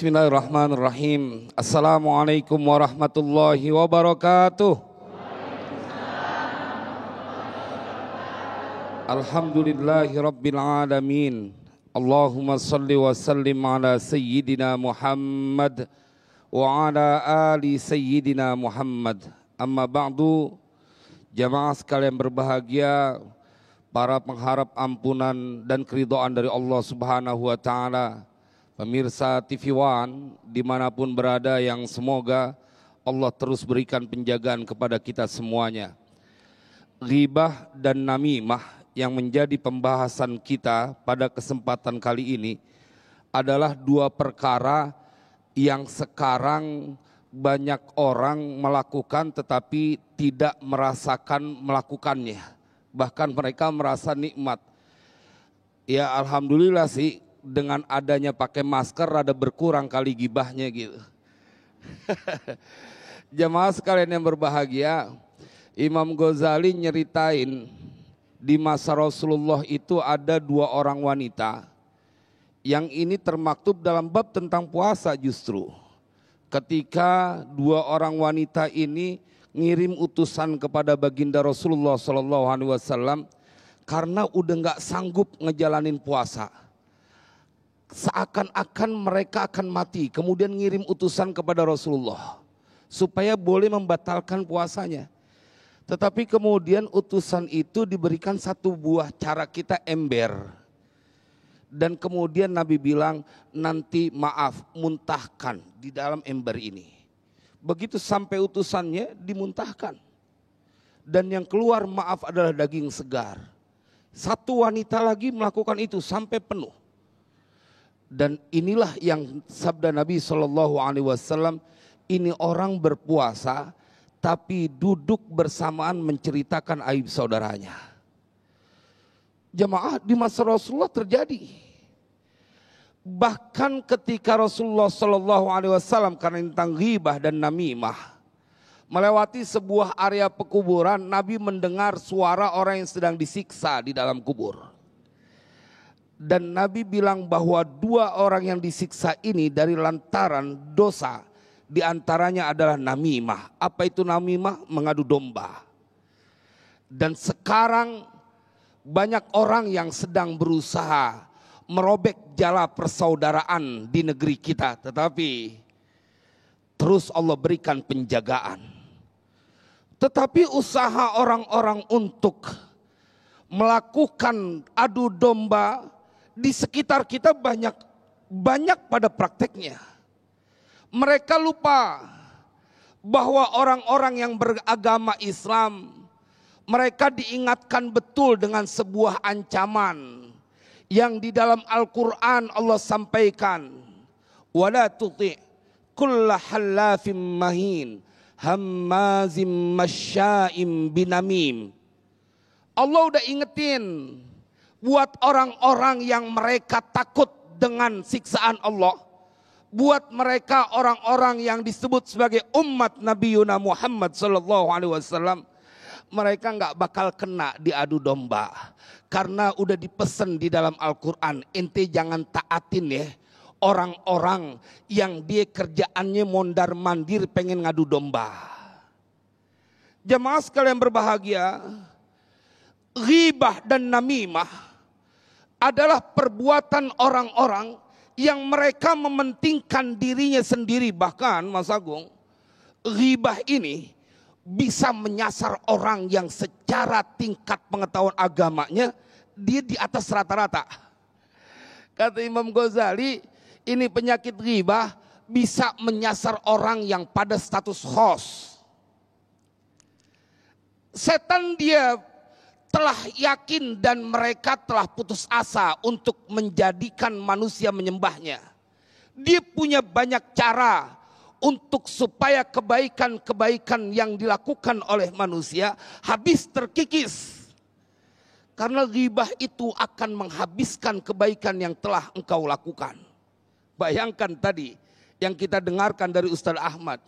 Bismillahirrahmanirrahim. Assalamualaikum warahmatullahi wabarakatuh. Alhamdulillahi rabbil alamin. Allahumma salli wa sallim ala sayyidina Muhammad wa ala ali sayyidina Muhammad. Amma ba'du. Jamaah sekalian berbahagia, para pengharap ampunan dan keridhaan dari Allah Subhanahu wa taala. Pemirsa TV One dimanapun berada, yang semoga Allah terus berikan penjagaan kepada kita semuanya. Ghibah dan namimah yang menjadi pembahasan kita pada kesempatan kali ini adalah dua perkara yang sekarang banyak orang melakukan tetapi tidak merasakan melakukannya. Bahkan mereka merasa nikmat. Ya alhamdulillah sih, dengan adanya pakai masker rada berkurang kali gibahnya gitu. Jamaah sekalian yang berbahagia, Imam Ghazali nyeritain di masa Rasulullah itu ada dua orang wanita. Yang ini termaktub dalam bab tentang puasa justru. Ketika dua orang wanita ini ngirim utusan kepada baginda Rasulullah SAW karena udah nggak sanggup ngejalanin puasa. Seakan-akan mereka akan mati, kemudian ngirim utusan kepada Rasulullah supaya boleh membatalkan puasanya. Tetapi kemudian utusan itu diberikan satu buah cara kita ember. Dan kemudian Nabi bilang, nanti maaf, muntahkan di dalam ember ini. Begitu sampai utusannya dimuntahkan. Dan yang keluar maaf adalah daging segar. Satu wanita lagi melakukan itu sampai penuh. Dan inilah yang sabda Nabi SAW, ini orang berpuasa tapi duduk bersamaan menceritakan aib saudaranya. Jamaah, di masa Rasulullah terjadi. Bahkan ketika Rasulullah SAW, karena tentang ghibah dan namimah, melewati sebuah area pekuburan, Nabi mendengar suara orang yang sedang disiksa di dalam kubur. Dan Nabi bilang bahwa dua orang yang disiksa ini dari lantaran dosa, diantaranya adalah namimah. Apa itu namimah? Mengadu domba. Dan sekarang banyak orang yang sedang berusaha merobek jala persaudaraan di negeri kita. Tetapi terus Allah berikan penjagaan. Tetapi usaha orang-orang untuk melakukan adu domba di sekitar kita banyak pada prakteknya. Mereka lupa bahwa orang-orang yang beragama Islam, mereka diingatkan betul dengan sebuah ancaman yang di dalam Al-Quran Allah sampaikan, wala tuti' kulla hallafim mahin hammazim masya'im binamim. Allah udah ingetin buat orang-orang yang mereka takut dengan siksaan Allah, buat mereka orang-orang yang disebut sebagai umat Nabi Muhammad SAW, mereka nggak bakal kena diadu domba, karena udah dipesan di dalam Al-Quran, ente jangan taatin ya orang-orang yang dia kerjaannya mondar mandir pengen ngadu domba. Jamaah sekalian berbahagia, ghibah dan namimah adalah perbuatan orang-orang yang mereka mementingkan dirinya sendiri. Bahkan Mas Agung, ghibah ini bisa menyasar orang yang secara tingkat pengetahuan agamanya dia di atas rata-rata. Kata Imam Ghazali, ini penyakit ghibah bisa menyasar orang yang pada status khos. Setan dia telah yakin dan mereka telah putus asa untuk menjadikan manusia menyembahnya. Dia punya banyak cara untuk supaya kebaikan-kebaikan yang dilakukan oleh manusia habis terkikis. Karena ghibah itu akan menghabiskan kebaikan yang telah engkau lakukan. Bayangkan tadi yang kita dengarkan dari Ustaz Ahmad.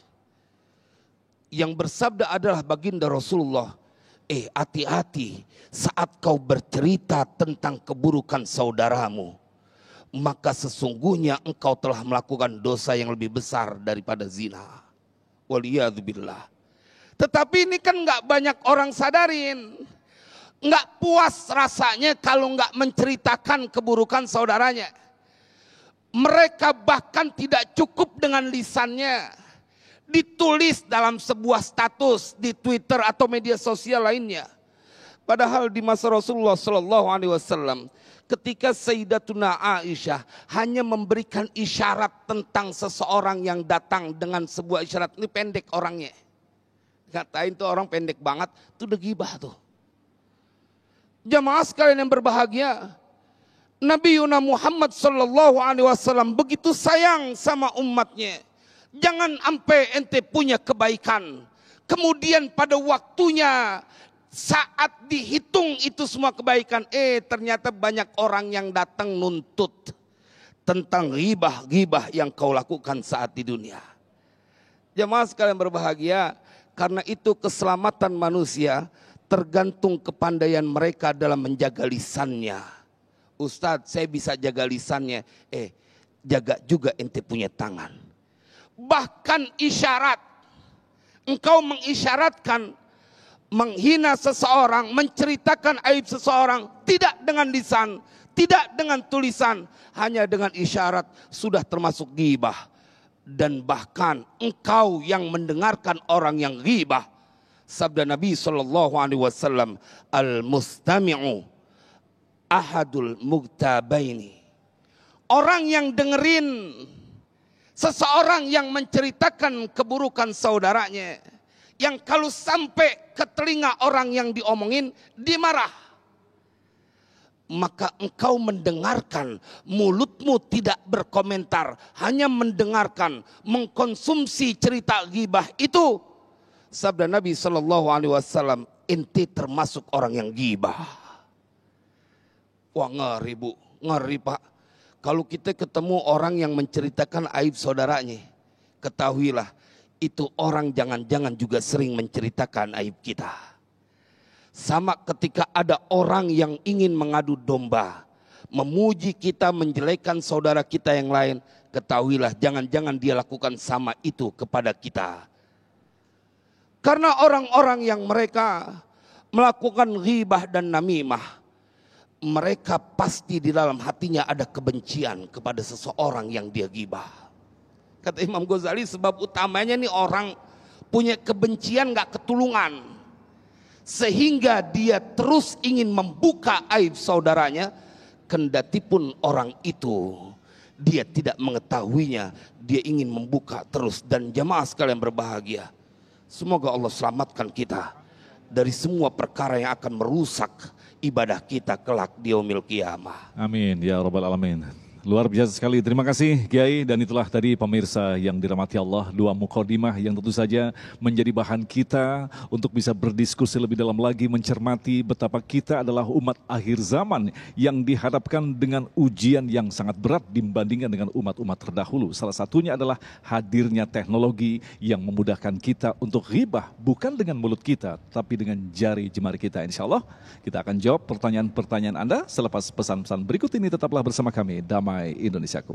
Yang bersabda adalah baginda Rasulullah. Hati-hati saat kau bercerita tentang keburukan saudaramu. maka sesungguhnya engkau telah melakukan dosa yang lebih besar daripada zina. Waliyadzubillah. Tetapi ini kan nggak banyak orang sadarin. Nggak puas rasanya kalau nggak menceritakan keburukan saudaranya. Mereka bahkan tidak cukup dengan lisannya, ditulis dalam sebuah status di Twitter atau media sosial lainnya. Padahal di masa Rasulullah Shallallahu Alaihi Wasallam, ketika Sayyidatuna Aisyah hanya memberikan isyarat tentang seseorang yang datang dengan sebuah isyarat, ini pendek orangnya, ngatain tuh orang pendek banget, itu udah gibah tuh. Jamaah sekalian yang berbahagia, Nabi Muhammad Sallallahu Alaihi Wasallam begitu sayang sama umatnya. Jangan sampai ente punya kebaikan, kemudian pada waktunya saat dihitung itu semua kebaikan, ternyata banyak orang yang datang nuntut tentang ghibah yang kau lakukan saat di dunia. Jamaah sekalian berbahagia, karena itu keselamatan manusia tergantung kepandaian mereka dalam menjaga lisannya. Ustadz, saya bisa jaga lisannya. Jaga juga ente punya tangan. Bahkan isyarat, engkau mengisyaratkan menghina seseorang, menceritakan aib seseorang, tidak dengan lisan, tidak dengan tulisan, hanya dengan isyarat, sudah termasuk ghibah. Dan bahkan engkau yang mendengarkan orang yang ghibah, sabda Nabi SAW, al-mustami'u ahadul mugtabaini. Orang yang dengerin seseorang yang menceritakan keburukan saudaranya, yang kalau sampai ke telinga orang yang diomongin, dimarah. Maka engkau mendengarkan, mulutmu tidak berkomentar, hanya mendengarkan, mengkonsumsi cerita ghibah itu. Sabda Nabi SAW, ente termasuk orang yang ghibah. Wah, ngeri bu, ngeri pak. Kalau kita ketemu orang yang menceritakan aib saudaranya, ketahuilah itu orang jangan-jangan juga sering menceritakan aib kita. Sama ketika ada orang yang ingin mengadu domba, memuji kita, menjelekkan saudara kita yang lain, ketahuilah jangan-jangan dia lakukan sama itu kepada kita. Karena orang-orang yang mereka melakukan ghibah dan namimah, mereka pasti di dalam hatinya ada kebencian kepada seseorang yang dia ghibah. Kata Imam Ghazali, sebab utamanya nih orang punya kebencian gak ketulungan, sehingga dia terus ingin membuka aib saudaranya, kendatipun orang itu dia tidak mengetahuinya, dia ingin membuka terus. Dan jamaah sekalian berbahagia, semoga Allah selamatkan kita dari semua perkara yang akan merusak ibadah kita kelak di yaumil qiyamah. Amin ya rabbal alamin. Luar biasa sekali, terima kasih Kiai. Dan itulah tadi pemirsa yang dirahmati Allah, dua mukadimah yang tentu saja menjadi bahan kita untuk bisa berdiskusi lebih dalam lagi, mencermati betapa kita adalah umat akhir zaman yang dihadapkan dengan ujian yang sangat berat dibandingkan dengan umat-umat terdahulu. Salah satunya adalah hadirnya teknologi yang memudahkan kita untuk ghibah, bukan dengan mulut kita, tapi dengan jari jemari kita. Insya Allah kita akan jawab pertanyaan-pertanyaan Anda selepas pesan-pesan berikut ini. Tetaplah bersama kami, Damai Indonesiaku.